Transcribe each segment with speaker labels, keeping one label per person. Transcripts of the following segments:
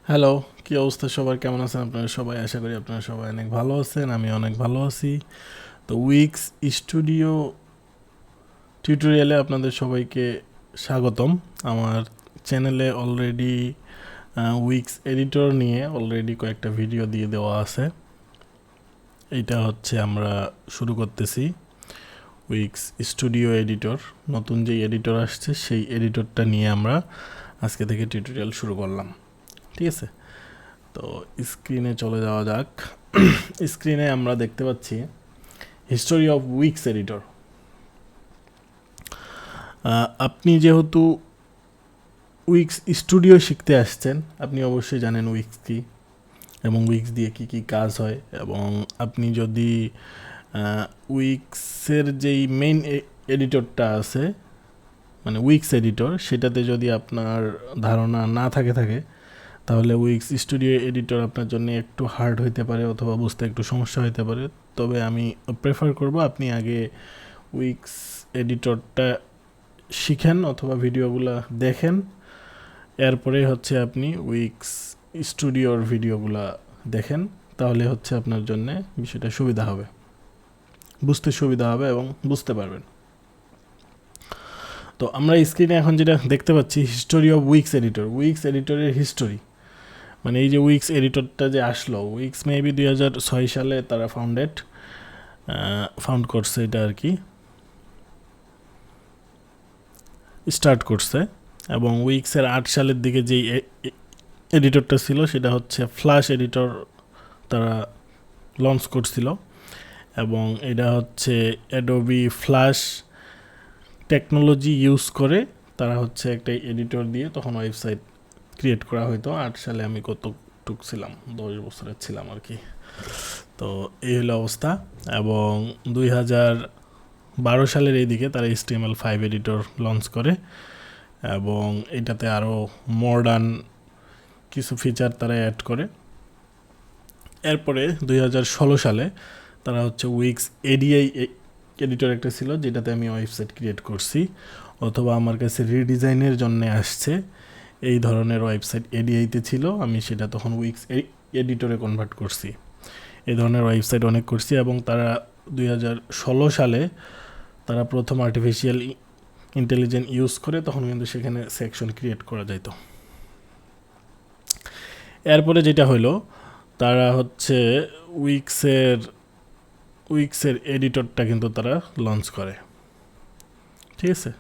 Speaker 1: Hello, কি অবস্থা সবার? কেমন আছেন আপনারা সবাই? আশা করি আপনারা সবাই অনেক ভালো আছেন। আমি অনেক ভালো আছি। তো উইক্স স্টুডিও টিউটোরিয়ালে আপনাদের সবাইকে স্বাগতম। আমার চ্যানেলে অলরেডি উইক্স এডিটর নিয়ে অলরেডি কয়েকটা ভিডিও দিয়ে দেওয়া আছে। এইটা হচ্ছে আমরা শুরু করতেছি উইক্স স্টুডিও এডিটর। নতুন যে এডিটর আসছে সেই এডিটরটা নিয়ে আমরা আজকে থেকে টিউটোরিয়াল শুরু করলাম। ঠিক আছে, তো স্ক্রিনে চলে যাওয়া যাক। স্ক্রিনে আমরা দেখতে পাচ্ছি হিস্টোরি অফ উইক্স এডিটর। আপনি যেহেতু উইক্স স্টুডিও শিখতে আসছেন, আপনি অবশ্যই জানেন উইক্স কী এবং উইক্স দিয়ে কী কী কাজ হয়। এবং আপনি যদি উইক্সের যেই মেইন এডিটরটা আছে, মানে উইক্স এডিটর, সেটাতে যদি আপনার ধারণা না থাকে তাহলে উইক্স স্টুডিও এডিটর আপনার জন্য একটু হার্ড হইতে পারে অথবা বুঝতে একটু সমস্যা হইতে পারে। তবে আমি প্রেফার করব আপনি আগে উইক্স এডিটরটা শিখেন অথবা ভিডিওগুলো দেখেন, এরপরে হচ্ছে আপনি উইক্স স্টুডিওর ভিডিওগুলো দেখেন। তাহলে হচ্ছে আপনার জন্য বিষয়টা সুবিধা হবে, বুঝতে সুবিধা হবে এবং বুঝতে পারবেন। তো আমরা স্ক্রিনে এখন যেটা দেখতে পাচ্ছি history of Wix editor, Wix এডিটরের হিস্টোরি। মানে এই যে উইক্স এডিটরটা যে আসলো, উইক্স মেবি 2006 সালে তারা ফাউন্ড করছে, এটা আর কি স্টার্ট করছে। এবং উইক্সের 8 সালের দিকে যেই এডিটরটা ছিল সেটা হচ্ছে ফ্ল্যাশ এডিটর তারা লঞ্চ করছিল। এবং এটা হচ্ছে অ্যাডোবি ফ্ল্যাশ টেকনোলজি ইউজ করে তারা হচ্ছে একটা এডিটর দিয়ে তখন ওয়েবসাইট ক্রিয়েট করা হইতো। 8 সালে আমি কতটুক ছিলাম, 10 বছরের ছিলাম আর কি। তো এই হলো অবস্থা। এবং 2012 সালের এই দিকে তারা HTML5 এডিটর লঞ্চ করে এবং এটাতে আরও মডার্ন কিছু ফিচার তারা অ্যাড করে। এরপরে 2016 সালে তারা হচ্ছে উইক্স এডিআই এডিটর একটা ছিল, যেটাতে আমি ওয়েবসাইট ক্রিয়েট করছি, অথবা আমার কাছে রিডিজাইনের জন্য আসছে এই ধরনের ওয়েবসাইট এডিআইতে ছিল, আমি সেটা তখন উইক্স এডিটরে কনভার্ট করছি। এই ধরনের ওয়েবসাইট অনেক করছি। এবং তারা 2016 সালে তারা প্রথম আর্টিফিশিয়াল ইন্টেলিজেন্স ইউজ করে তখন কিন্তু সেখানে সেকশন ক্রিয়েট করা যেত। এরপরে যেটা হলো, তারা হচ্ছে উইক্সের এডিটরটা কিন্তু তারা লঞ্চ করে, ঠিক আছে।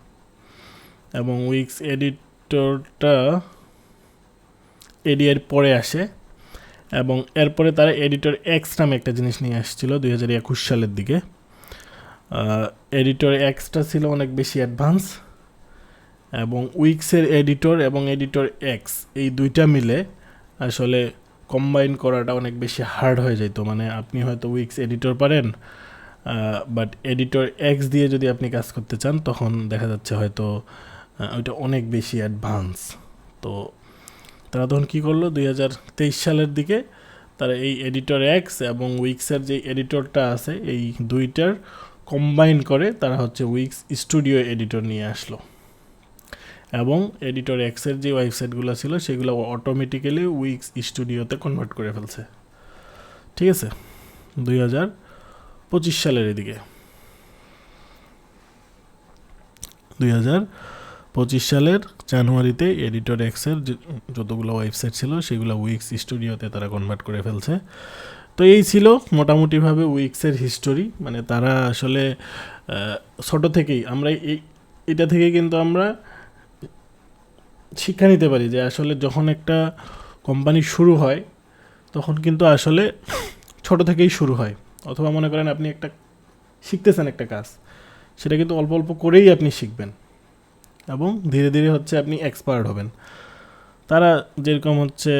Speaker 1: এবং উইক্স এডিটরটা এডিআর পরে আসে। এবং এরপরে তারা এডিটর এক্স নামে একটা জিনিস নিয়ে আসছিল 2021 সালের দিকে। এডিটর এক্সটা ছিল অনেক বেশি অ্যাডভান্স, এবং উইক্সের এডিটর এবং এডিটর এক্স এই দুইটা মিলে আসলে কম্বাইন করাটা অনেক বেশি হার্ড হয়ে যেত। মানে আপনি হয়তো উইক্স এডিটর পারেন, বাট এডিটর এক্স দিয়ে যদি আপনি কাজ করতে চান তখন দেখা যাচ্ছে হয়তো ওইটা অনেক বেশি অ্যাডভান্স। তো তারা তখন কী করলো, 2023 সালের দিকে তারা এই এডিটর এক্স এবং উইক্সের যে এডিটরটা আছে এই দুইটার কম্বাইন করে তারা হচ্ছে উইক্স স্টুডিও এডিটর নিয়ে আসলো। এবং এডিটর এক্সের যে ওয়েবসাইটগুলো ছিল সেগুলো অটোমেটিক্যালি উইক্স স্টুডিওতে কনভার্ট করে ফেলছে, ঠিক আছে, 2025 সালের এদিকে। 2025 সালের জানুয়ারিতে এডিটর এক্সের যতগুলো ওয়েবসাইট ছিল সেগুলো উইক্স স্টুডিওতে তারা কনভার্ট করে ফেলছে। তো এই ছিল মোটামুটিভাবে উইক্সের হিস্টোরি। মানে তারা আসলে ছোটো থেকেই আমরা এটা থেকে কিন্তু আমরা শিক্ষা নিতে পারি যে আসলে যখন একটা কোম্পানি শুরু হয় তখন কিন্তু আসলে ছোট থেকেই শুরু হয়। অথবা মনে করেন আপনি একটা শিখতেছেন একটা কাজ, সেটা কিন্তু অল্প অল্প করেই আপনি শিখবেন এবং ধীরে ধীরে হচ্ছে আপনি এক্সপার্ট হবেন। তারা যেরকম হচ্ছে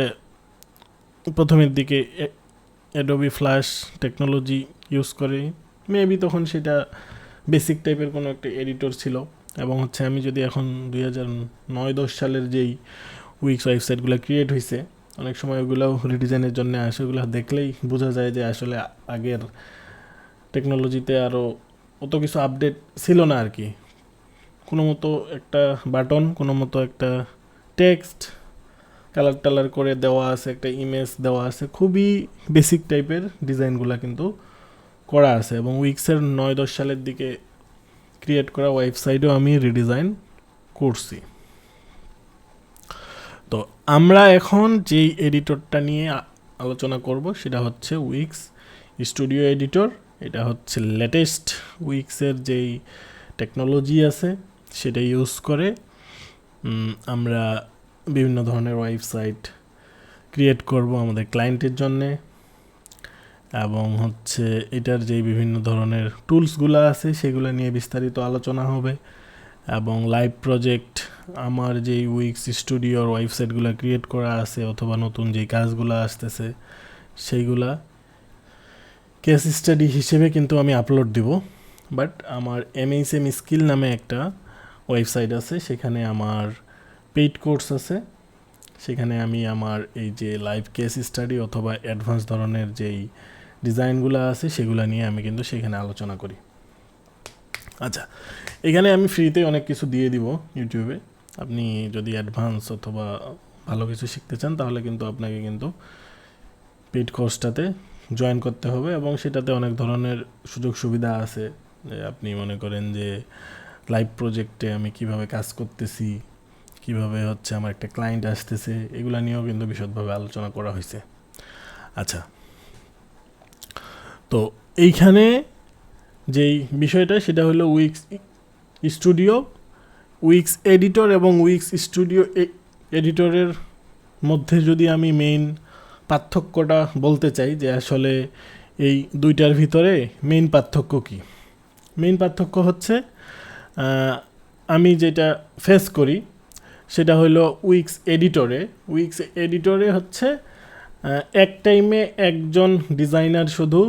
Speaker 1: প্রথমের দিকে অ্যাডোবি ফ্ল্যাশ টেকনোলজি ইউজ করে, মেবি তখন সেটা বেসিক টাইপের কোনো একটা এডিটর ছিল। এবং হচ্ছে আমি যদি এখন 2009-10 সালের যেই উইক্স ওয়েবসাইটগুলো ক্রিয়েট হয়েছে, অনেক সময় ওগুলো রিডিজাইনের জন্য আসে, ওগুলো দেখলেই বোঝা যায় যে আসলে আগের টেকনোলজিতে আরও অত কিছু আপডেট ছিল না আর কি। কোনো মতো একটা বাটন, কোনো মতো একটা টেক্সট, কালার টালার করে দেওয়া আছে, একটা ইমেজ দেওয়া আছে, খুবই বেসিক টাইপের ডিজাইনগুলো কিন্তু করা আছে। এবং উইক্সের 9-10 সালের দিকে ক্রিয়েট করা ওয়েবসাইটও আমি রিডিজাইন করছি। তো আমরা এখন যেই এডিটরটা নিয়ে আলোচনা করব সেটা হচ্ছে উইক্স স্টুডিও এডিটর। এটা হচ্ছে লেটেস্ট উইক্সের যেই টেকনোলজি আছে সেটা ইউজ করে আমরা বিভিন্ন ধরনের ওয়েবসাইট ক্রিয়েট করব আমাদের ক্লায়েন্টের জন্যে। এবং হচ্ছে এটার যেই বিভিন্ন ধরনের টুলসগুলো আছে সেগুলো নিয়ে বিস্তারিত আলোচনা হবে। এবং লাইভ প্রজেক্ট, আমার যেই উইক্স স্টুডিওর ওয়েবসাইটগুলো ক্রিয়েট করা আছে অথবা নতুন যেই কাজগুলো আসতেছে সেইগুলা কেস স্টাডি হিসেবে কিন্তু আমি আপলোড দিব। বাট আমার MHM স্কিল নামে একটা ওয়েবসাইট আছে, সেখানে আমার পেইড কোর্স আছে, সেখানে আমি আমার এই যে লাইভ কেস স্টাডি অথবা অ্যাডভান্স ধরনের যেই ডিজাইনগুলো আছে সেগুলো নিয়ে আমি কিন্তু সেখানে আলোচনা করি। আচ্ছা, এখানে আমি ফ্রিতে অনেক কিছু দিয়ে দিব ইউটিউবে। আপনি যদি অ্যাডভান্স অথবা ভালো কিছু শিখতে চান তাহলে কিন্তু আপনাকে কিন্তু পেইড কোর্সটাতে জয়েন করতে হবে। এবং সেটাতে অনেক ধরনের সুযোগ সুবিধা আছে, যে আপনি মনে করেন যে লাইভ প্রজেক্টে আমি কিভাবে কাজ করতেছি, কিভাবে হচ্ছে আমার একটা ক্লায়েন্ট আসতেছে, এগুলো নিয়েও কিন্তু বিশদভাবে আলোচনা করা হয়েছে। আচ্ছা, তো এইখানে যেই বিষয়টা সেটা হলো উইক্স স্টুডিও, উইক্স এডিটর এবং উইক্স স্টুডিও এডিটরের মধ্যে যদি আমি মেইন পার্থক্যটা বলতে চাই যে আসলে এই দুইটার ভিতরে মেইন পার্থক্য কী। মেইন পার্থক্য হচ্ছে আমি যেটা ফেস করি সেটা হলো উইক্স এডিটরে হচ্ছে এক টাইমে একজন ডিজাইনার শুধু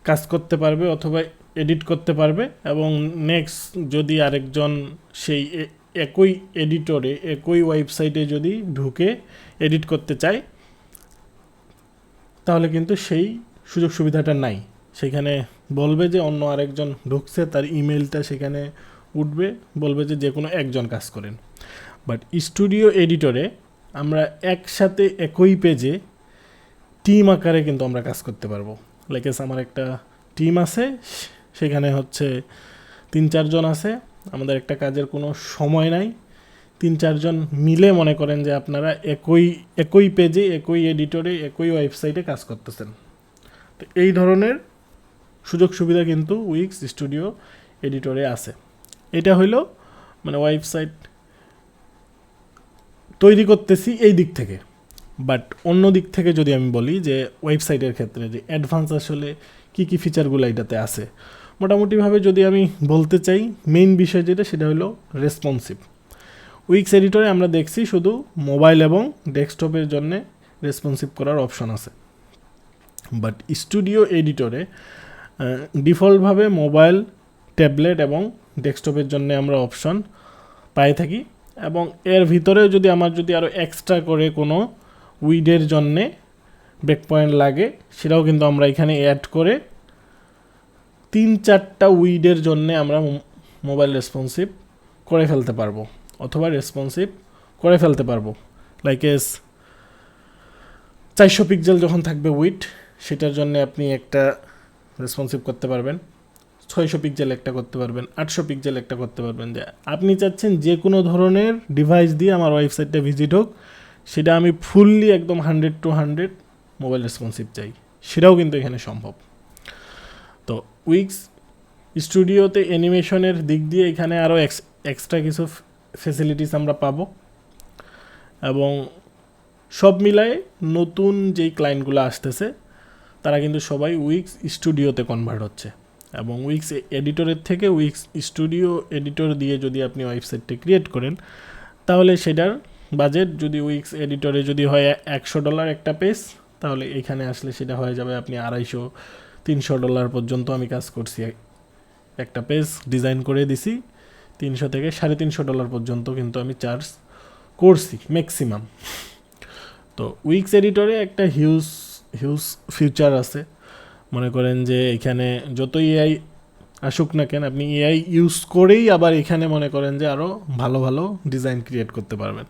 Speaker 1: কাজ করতে পারবে অথবা এডিট করতে পারবে, এবং নেক্সট যদি আরেকজন সেই একই এডিটরে একই ওয়েবসাইটে যদি ঢুকে এডিট করতে চায় তাহলে কিন্তু সেই সুযোগ সুবিধাটা নাই। সেখানে বলবে যে অন্য আরেকজন ঢুকছে, তার ইমেলটা সেখানে উঠবে, বলবে যে কোনো একজন কাজ করেন। বাট স্টুডিও এডিটরে আমরা একসাথে একই পেজে টিম আকারে কিন্তু আমরা কাজ করতে পারবো। লাইকেস আমার একটা টিম আছে, সেখানে হচ্ছে 3-4 জন আছে, আমাদের একটা কাজের কোনো সময় নাই, 3-4 জন মিলে মনে করেন যে আপনারা একই পেজে একই এডিটরে একই ওয়েবসাইটে কাজ করতেছেন। তো এই ধরনের সুযোগ সুবিধা কিন্তু উইক্স স্টুডিও এডিটরে আছে। এটা হইলো মানে ওয়েবসাইট তৈরি করতেছি এই দিক থেকে। বাট অন্য দিক থেকে যদি আমি বলি যে ওয়েবসাইটের ক্ষেত্রে যে অ্যাডভান্স আসলে কী কী ফিচারগুলো এটাতে আছে, মোটামুটিভাবে যদি আমি বলতে চাই মেইন বিষয় যেটা সেটা হলো রেসপন্সিভ। উইক্স এডিটরে আমরা দেখছি শুধু মোবাইল এবং ডেস্কটপের জন্য রেসপন্সিভ করার অপশন আছে। বাট স্টুডিও এডিটরে ডিফল্টভাবে মোবাইল, ট্যাবলেট এবং ডেস্কটপের জন্য আমরা অপশন পাই থাকি। এবং এর ভিতরে যদি আরও এক্সট্রা করে কোনো উইডের জন্যে ব্রেক পয়েন্ট লাগে সেটাও কিন্তু আমরা এখানে অ্যাড করে 3-4টা উইডের জন্যে আমরা মোবাইল রেসপন্সিভ করে ফেলতে পারবো অথবা রেসপন্সিভ করে ফেলতে পারবো। লাইকেস 400 পিক্সেল যখন থাকবে উইড, সেটার জন্য আপনি একটা রেসপন্সিভ করতে পারবেন, 600 পিক্সেল একটা করতে পারবেন, 800 পিক্সেল একটা করতে পারবেন। যে আপনি চাচ্ছেন যে কোনো ধরনের ডিভাইস দিয়ে আমার ওয়েবসাইটটা ভিজিট হোক, সেটা আমি ফুললি একদম 100-100 মোবাইল রেসপন্সিভ চাই, সেটাও কিন্তু এখানে সম্ভব। তো উইক্স স্টুডিওতে অ্যানিমেশনের দিক দিয়ে এখানে আরও এক্সট্রা কিছু ফ্যাসিলিটিস আমরা পাবো। এবং সব মিলায় নতুন যেই ক্লায়েন্টগুলো আসতেছে তারা কিন্তু সবাই উইক্স স্টুডিওতে কনভার্ট হচ্ছে। এবং উইক্স এডিটরের থেকে উইক্স স্টুডিও এডিটর দিয়ে যদি আপনি ওয়েবসাইটটা ক্রিয়েট করেন তাহলে সেটার বাজেট যদি উইক্স এডিটরে যদি হয় $100 একটা পেজ, তাহলে এখানে আসলে সেটা হয়ে যাবে আপনি $250-300 পর্যন্ত। আমি কাজ করছি, একটা পেজ ডিজাইন করে দিছি, $300 থেকে $350 পর্যন্ত কিন্তু আমি চার্জ করছি ম্যাক্সিমাম। তো উইক্স এডিটরে একটা হিউজ ফিউচার আছে। মনে করেন যে এখানে যত এআই আসুক না কেন, আপনি এআই ইউজ করেই আবার এখানে মনে করেন যে আরও ভালো ভালো ডিজাইন ক্রিয়েট করতে পারবেন।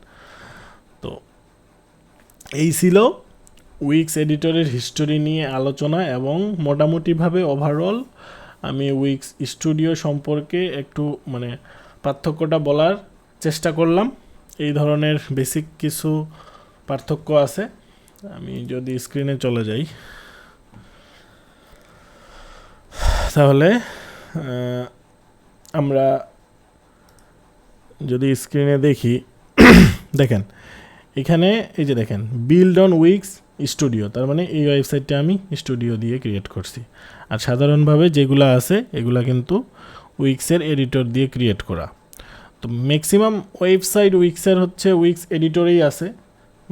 Speaker 1: এই ছিল উইক্স এডিটরের হিস্টোরি নিয়ে আলোচনা, এবং মোটামুটিভাবে ওভারঅল আমি উইক্স স্টুডিও সম্পর্কে একটু মানে পার্থক্যটা বলার চেষ্টা করলাম। এই ধরনের বেসিক কিছু পার্থক্য আছে। আমি যদি স্ক্রিনে চলে যাই তাহলে আমরা যদি স্ক্রিনে দেখি দেখেন এখানে এই যে দেখেন বিল্ড অন উইক্স স্টুডিও, তার মানে এই ওয়েবসাইটটা আমি স্টুডিও দিয়ে ক্রিয়েট করছি। আর সাধারণভাবে যেগুলো আছে এগুলা কিন্তু উইক্সের এডিটর দিয়ে ক্রিয়েট করা। তো ম্যাক্সিমাম ওয়েবসাইট উইক্সের হচ্ছে উইক্স এডিটরেই আছে,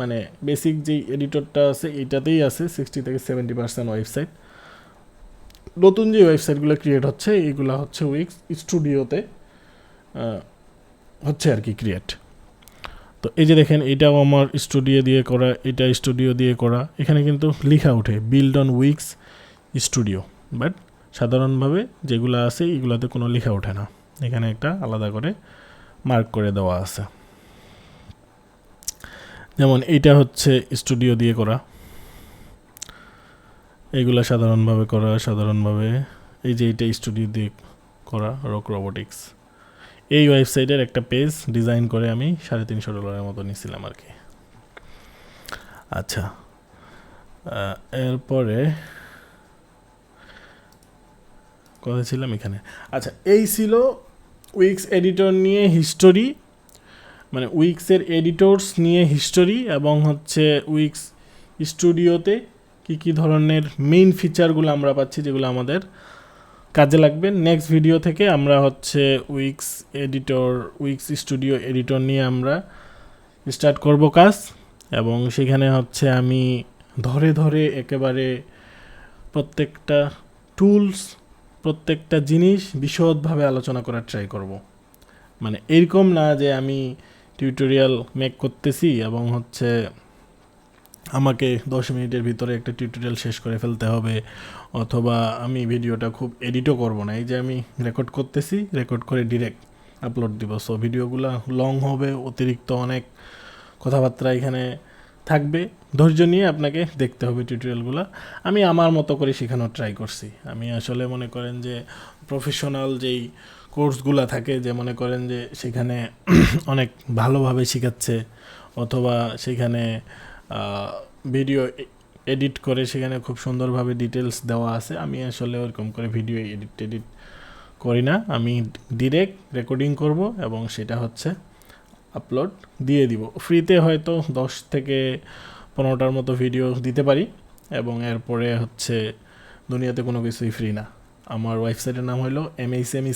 Speaker 1: মানে বেসিক যেই এডিটরটা আছে এইটাতেই আছে 60-70% ওয়েবসাইট। নতুন যে ওয়েবসাইটগুলো ক্রিয়েট হচ্ছে এইগুলো হচ্ছে উইক্স স্টুডিওতে হচ্ছে আর কি ক্রিয়েট। তো এই যে দেখেন এটাও আমার স্টুডিও দিয়ে করা, এটা স্টুডিও দিয়ে করা। এখানে কিন্তু লেখা ওঠে build on weeks studio, but সাধারণভাবে যেগুলো আছে এগুলোতে কোনো লেখা ওঠে না, এখানে একটা আলাদা করে মার্ক করে দেওয়া আছে। যেমন এইটা হচ্ছে স্টুডিও দিয়ে করা, এইগুলা সাধারণভাবে করা, সাধারণভাবে এই যে এইটা স্টুডিও দিয়ে করা রক রোবোটিক্স। এই ওয়েবসাইটের একটা পেজ ডিজাইন করে আমি $350 মতো নিয়েছিলাম আর কি। আচ্ছা, এরপরে কথা ছিলাম এখানে। আচ্ছা, এই ছিল উইক্স এডিটর নিয়ে হিস্টোরি, মানে উইক্সের এডিটরস নিয়ে হিস্টোরি, এবং হচ্ছে উইক্স স্টুডিওতে কি কি ধরনের মেইন ফিচারগুলো আমরা পাচ্ছি যেগুলো আমাদের কাজে লাগবে। নেক্সট ভিডিও থেকে আমরা হচ্ছে উইক্স স্টুডিও এডিটর নিয়ে আমরা স্টার্ট করব কাজ, এবং সেখানে হচ্ছে আমি ধরে ধরে একেবারে প্রত্যেকটা টুলস, প্রত্যেকটা জিনিস বিশদভাবে আলোচনা করার ট্রাই করব। মানে এরকম না যে আমি টিউটোরিয়াল মেক করতেছি এবং হচ্ছে আমাকে 10 মিনিটের ভিতরে একটা টিউটোরিয়াল শেষ করে ফেলতে হবে, অথবা আমি ভিডিওটা খুব এডিটও করব না। এই যে আমি রেকর্ড করতেছি, রেকর্ড করে ডিরেক্ট আপলোড দিব। সো ভিডিওগুলো লং হবে, অতিরিক্ত অনেক কথাবার্তা এখানে থাকবে। ধৈর্য নিয়ে আপনাকে দেখতে হবে টিউটোরিয়ালগুলো। আমি আমার মতো করে শেখানোর ট্রাই করছি। আমি আসলে মনে করেন যে প্রফেশনাল যেই কোর্সগুলো থাকে, যে মনে করেন যে সেখানে অনেক ভালোভাবে শেখাচ্ছে, অথবা সেখানে ভিডিও এডিট করে সেখানে খুব সুন্দরভাবে ডিটেলস দেওয়া আছে, আমি আসলে ওরকম করে ভিডিও এডিট করি না। আমি ডিরেক্ট রেকর্ডিং করব এবং সেটা হচ্ছে আপলোড দিয়ে দিব। ফ্রিতে হয়তো 10-15টার মতো ভিডিও দিতে পারি, এবং এরপরে হচ্ছে দুনিয়াতে কোনো কিছুই ফ্রি না। আমার ওয়েবসাইটের নাম হলো MHM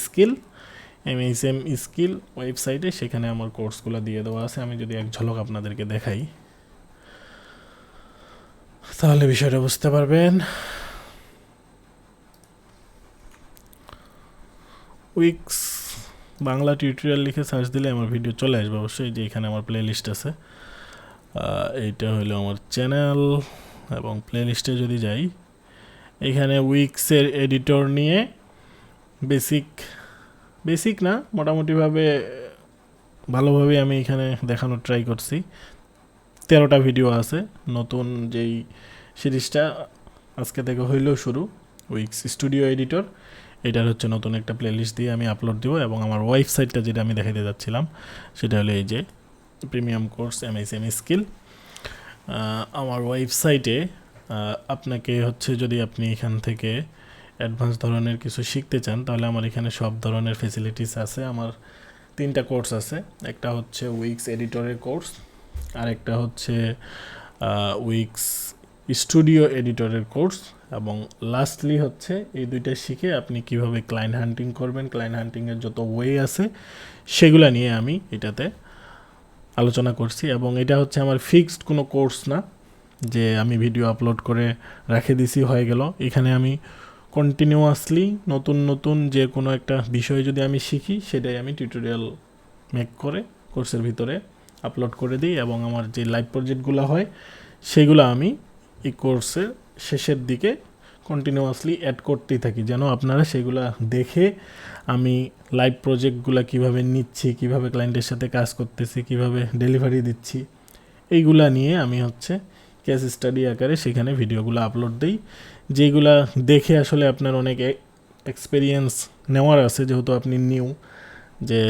Speaker 1: স্কিল ওয়েবসাইটে, সেখানে আমার কোর্সগুলো দিয়ে দেওয়া আছে। আমি যদি এক ঝলক আপনাদেরকে দেখাই তাহলে বিষয়টা বুঝতে পারবেন। উইক্স বাংলা টিউটোরিয়াল লিখে সার্চ দিলে আমার ভিডিও চলে আসবে অবশ্যই। যে এখানে আমার প্লে লিস্ট আছে, এইটা হলো আমার চ্যানেল, এবং প্লে লিস্টে যদি যাই এখানে উইক্সের এডিটর নিয়ে বেসিক না মোটামুটিভাবে ভালোভাবে আমি এখানে দেখানোর ট্রাই করছি। 13টা ভিডিও আছে। নতুন যেই সিরিজটা আজকে থেকে হইলেও শুরু, উইক্স স্টুডিও এডিটর, এটার হচ্ছে নতুন একটা প্লেলিস্ট দিয়ে আমি আপলোড দিব। এবং আমার ওয়েবসাইটটা যেটা আমি দেখাতে যাচ্ছিলাম সেটা হলো এই যে প্রিমিয়াম কোর্স MHM স্কিল। আমার ওয়েবসাইটে আপনাকে হচ্ছে যদি আপনি এখান থেকে অ্যাডভান্স ধরনের কিছু শিখতে চান তাহলে আমার এখানে সব ধরনের ফেসিলিটিস আছে। আমার 3টা কোর্স আছে, একটা হচ্ছে উইক্স এডিটরের কোর্স, আর একটা হচ্ছে উইক্স স্টুডিও এডিটরের কোর্স, এবং লাস্টলি হচ্ছে এই দুইটা শিখে আপনি কিভাবে ক্লায়েন্ট হান্টিং করবেন, ক্লায়েন্ট হান্টিংয়ের যত ওয়ে আছে সেগুলো নিয়ে আমি এটাতে আলোচনা করছি। এবং এটা হচ্ছে আমার ফিক্সড কোনো কোর্স না যে আমি ভিডিও আপলোড করে রেখে দিছি হয়ে গেল। এখানে আমি কন্টিনিউয়াসলি নতুন যে কোনো একটা বিষয় যদি আমি শিখি সেটাই আমি টিউটোরিয়াল মেক করে কোর্সের ভিতরে আপলোড করে দিই, এবং আমার যে লাইভ প্রজেক্টগুলো হয় সেগুলো আমি এই কোর্সের শেষের দিকে কন্টিনিউয়াসলি অ্যাড করতেই থাকি, যেন আপনারা সেগুলো দেখে আমি লাইভ প্রজেক্টগুলো কিভাবে নিচ্ছি, কিভাবে ক্লায়েন্টের সাথে কাজ করতেছি, কিভাবে ডেলিভারি দিচ্ছি, এইগুলা নিয়ে আমি হচ্ছে কেস স্টাডি আকারে সেখানে ভিডিওগুলো আপলোড দিই, যেগুলা দেখে আসলে আপনার অনেক এক্সপিরিয়েন্স নেওয়ার আছে, যেহেতু আপনি নিউ, যে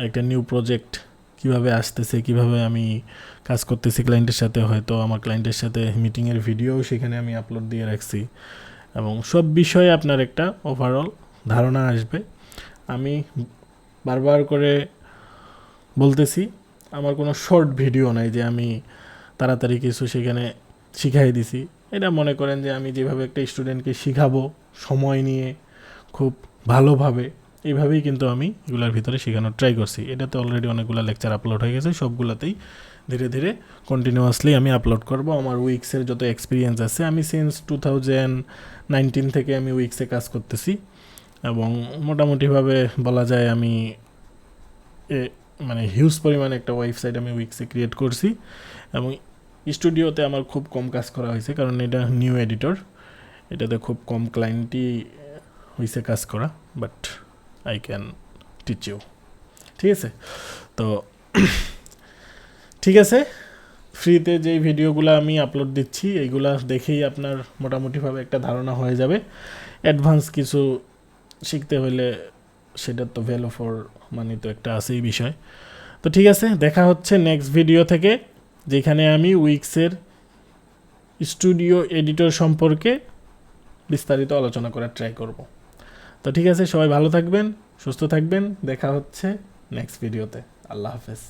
Speaker 1: একটা নিউ প্রজেক্ট কিভাবে আসতেছে, কিভাবে আমি কাজ করতেছি ক্লায়েন্টের সাথে, হয়তো আমার ক্লায়েন্টের সাথে মিটিংয়ের ভিডিও সেখানে আমি আপলোড দিয়ে রাখছি, এবং সব বিষয়ে আপনার একটা ওভারঅল ধারণা আসবে। আমি বারবার করে বলতেছি, আমার কোনো শর্ট ভিডিও নাই যে আমি তাড়াতাড়ি কিছু সেখানে শিখাই দিছি। এটা মনে করেন যে আমি যেভাবে একটা স্টুডেন্টকে শিখাবো সময় নিয়ে খুব ভালোভাবে, এইভাবেই কিন্তু আমি এগুলোর ভিতরে শেখানোর ট্রাই করছি। এটাতে অলরেডি অনেকগুলো লেকচার আপলোড হয়ে গেছে, সবগুলোতেই ধীরে ধীরে কন্টিনিউয়াসলি আমি আপলোড করব। আমার উইক্সের যত এক্সপিরিয়েন্স আছে, আমি সিন্স 2019 থেকে আমি উইক্সে কাজ করতেছি, এবং মোটামুটিভাবে বলা যায় আমি মানে হিউজ পরিমাণে একটা ওয়েবসাইট আমি উইক্সে ক্রিয়েট করছি, এবং স্টুডিওতে আমার খুব কম কাজ করা হয়েছে, কারণ এটা নিউ এডিটর, এটাতে খুব কম ক্লায়েন্টই হয়েছে কাজ করা, but I can teach you. ঠিক আছে, তো ঠিক আছে, ফ্রিতে যেই ভিডিওগুলো আমি আপলোড দিচ্ছি এইগুলা দেখেই আপনার মোটামুটিভাবে একটা ধারণা হয়ে যাবে। অ্যাডভান্স কিছু শিখতে হলে সেটার তো ভ্যালু ফর মানি তো একটা আছেই বিষয়। তো ঠিক আছে, দেখা হচ্ছে নেক্সট ভিডিও থেকে, যেখানে আমি উইক্সের স্টুডিও এডিটর সম্পর্কে বিস্তারিত আলোচনা করার ট্রাই করব। তো ঠিক আছে, সবাই ভালো থাকবেন, সুস্থ থাকবেন, দেখা হচ্ছে নেক্সট ভিডিওতে। আল্লাহ হাফেজ।